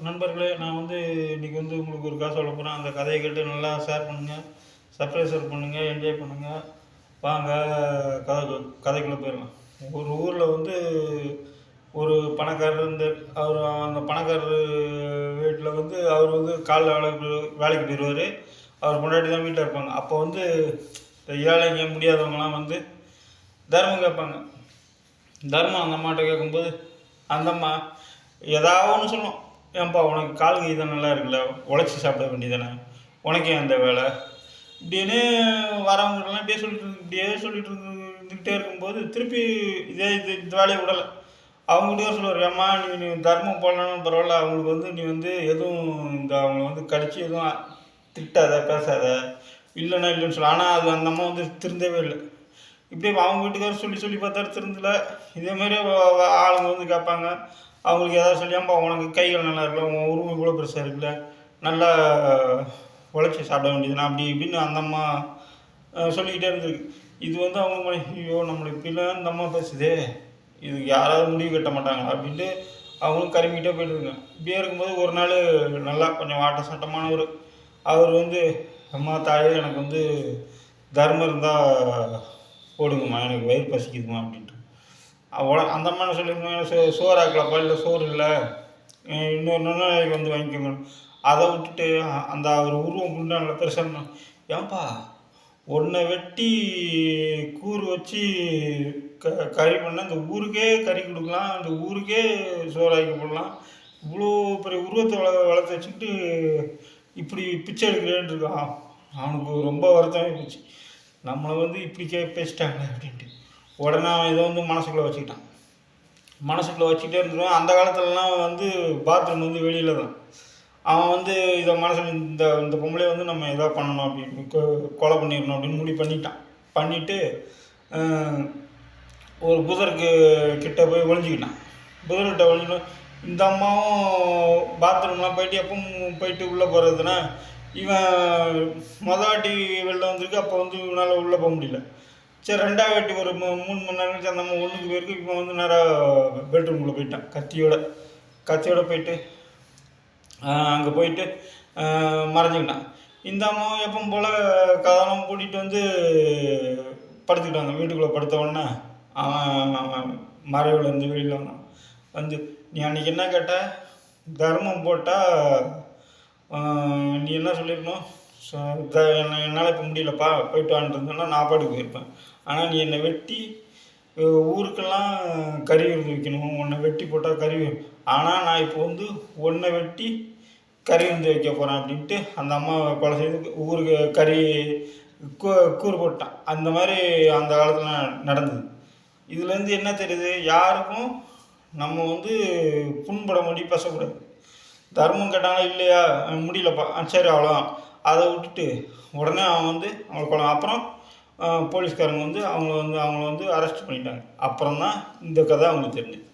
நண்பர்களே, நான் இன்னைக்கு உங்களுக்கு ஒரு கதை சொல்லப் போறேன். அந்த கதைய கேட்டு நல்லா ஷேர் பண்ணுங்க. சப்ஸ்கிரைப் பண்ணுங்க. என்ஜாய் பண்ணுங்க. வாங்க கதைக்குள்ள போயிரலாம். ஒரு ஊர்ல ஒரு பணக்காரர் இருந்தார். அந்த பணக்காரர் வீட்ல அவர் காலைல வேலைக்கு போயிருவாரு. அவர் பொண்டாட்டி தான் வீட்ல இருப்பாங்க. அப்போ இந்த ஏழைங்க முடியாதவங்கலாம் தர்மம் கேட்பாங்க. தர்மம் அந்த அம்மாட்ட கேட்கும்போது, அந்த அம்மா ஏதாவது ஒன்று சொல்லும். ஏன்பா உனக்கு கால் கை தான் நல்லா இருக்குல்ல, உழைச்சி சாப்பிட வேண்டியதானே, உனக்கே அந்த வேலை இப்படின்னு வரவங்கலாம் இப்படியே சொல்லிட்டு இருந்துக்கிட்டே இருக்கும்போது திருப்பி இந்த வேலையை விடலை. அவங்ககிட்டயே சொல்லுவார், ஏம்மா நீ தர்மம் போடலன்னு பரவாயில்ல, அவங்களுக்கு நீ எதுவும் அவங்கள கடிச்சு எதுவும் திட்டாத பேசாத, இல்லைன்னா இல்லைன்னு சொல்ல. ஆனால் அது அந்த அம்மா திருந்தவே இல்லை. இப்படியே அவங்க வீட்டுக்காரர் சொல்லி பார்த்தாரு, திருந்தலை. இதேமாரி ஆளுங்க கேட்பாங்க. அவங்களுக்கு ஏதாவது சொல்லியாம்பா உனக்கு கைகள் நல்லா இருக்குல்ல, உன் உருவம் இவ்வளோ பெருசாக இருக்குல்ல, நல்லா உழைச்சி சாப்பிட வேண்டியதுனா அப்படி இப்படின்னு அந்த அம்மா சொல்லிக்கிட்டே இருந்திருக்கு. இது அவங்க ஐயோ நம்மளை இப்படிலாம் இந்த அம்மா பேசுதே, இதுக்கு யாராவது முடிவு கட்ட மாட்டாங்க அப்படின்ட்டு அவங்களும் கருமிக்கிட்டே போயிட்டுருங்க. இப்படியே இருக்கும்போது ஒரு நாள் நல்லா கொஞ்சம் வாட்ட சட்டமானவர். அவர் அம்மா தாயே எனக்கு தர்மம் இருந்தால் போடுங்கம்மா, எனக்கு வயிறு பசிக்குதுமா அப்படின்ட்டு. அந்த அம்மா என்ன சொல்லியிருந்தாங்க, சோறு ஆக்கலப்பா, இல்லை சோறு இல்லை, இன்னொரு நாளைக்கு வாங்கிக்கோங்க. அதை விட்டுட்டு அந்த அவர் உருவம் குண்டான பெருசாக, ஏன்பா ஒன்றை வெட்டி கூறு வச்சு கறி பண்ணால் இந்த ஊருக்கே கறி கொடுக்கலாம், இந்த ஊருக்கே சோறாக்கி போடலாம், இவ்வளோ பெரிய உருவத்தை வளர்த்து வச்சுக்கிட்டு இப்படி பிச்சை எடுக்கிறேன்னு இருக்கான். அவனுக்கு ரொம்ப வருத்தமாக போச்சு, நம்மளை இப்படி பேசிட்டாங்க அப்படின்ட்டு. உடனே அவன் இதை மனசுக்குள்ளே வச்சுக்கிட்டான். மனசுக்குள்ளே வச்சுக்கிட்டே இருந்துருவான். அந்த காலத்துலலாம் பாத்ரூம் வெளியில் தான். அவன் இதை மனசில் இந்த பொம்பளையை நம்ம எதாவது பண்ணணும் அப்படின்னு கொலை பண்ணிடணும் அப்படின்னு முடிவு பண்ணிவிட்டு ஒரு புதருக்கு கிட்ட போய் ஒழிஞ்சிக்கிட்டான். புதர்கிட்ட ஒழிஞ்சிக்கிட்டோம். இந்த அம்மாவும் பாத்ரூம்லாம் போயிட்டு எப்பவும் போயிட்டு உள்ளே போகிறதுனா, இவன் வாட்டி வெளில வந்திருக்கு. அப்போ இவனால் உள்ளே போக முடியல. சரி, ரெண்டாவது வாட்டி ஒரு 3 மணி நேரம் கழிச்சு அந்த அம்மா ஒன்றுக்கு போயிருக்கு. இப்போ நேராக பெட்ரூம்குள்ளே போயிட்டான் கத்தியோட போயிட்டு அங்கே போயிட்டு மறைஞ்சிக்கிட்டான். இந்த அம்மாவும் எப்பவும் போல் கதவெல்லாம் பூட்டிகிட்டு படுத்துக்கிட்டாங்க. வீட்டுக்குள்ளே படுத்த உடனே அவன் மறைவுலேருந்து வெளியில் வந்தான். நீ அன்றைக்கி என்ன கேட்ட, தர்மம் போட்டால் நீ என்ன சொல்லியிருக்கணும், என்னால் இப்போ முடியலப்பா போயிட்டு வாங்கிட்டு நான் பாட்டுக்கு போயிருப்பேன். ஆனால் நீ என்னை வெட்டி ஊருக்கெல்லாம் கறி விருந்து வைக்கணும், உன்னை வெட்டி போட்டால் கறி. ஆனால் நான் இப்போ உன்னை வெட்டி கறி விருந்து வைக்க போகிறேன் அப்படின்ட்டு அந்த அம்மா கொலை செய்து ஊருக்கு கறி கூறு போட்டான். அந்த மாதிரி அந்த காலத்தில் நடந்தது. இதுலேருந்து என்ன தெரியுது, யாருக்கும் நம்ம புண்பட முடி பேசக்கூடாது. தர்மம் கேட்டாங்களா, இல்லையா முடியலப்பா, சரி அவ்வளோதான், அதை விட்டுட்டு உடனே அவன் அவங்களை கொலை. அப்புறம் போலீஸ்காரங்க அவங்கள அரெஸ்ட் பண்ணிட்டாங்க. அப்புறம் தான் இந்த கதை அவங்களுக்கு தெரிஞ்சுது.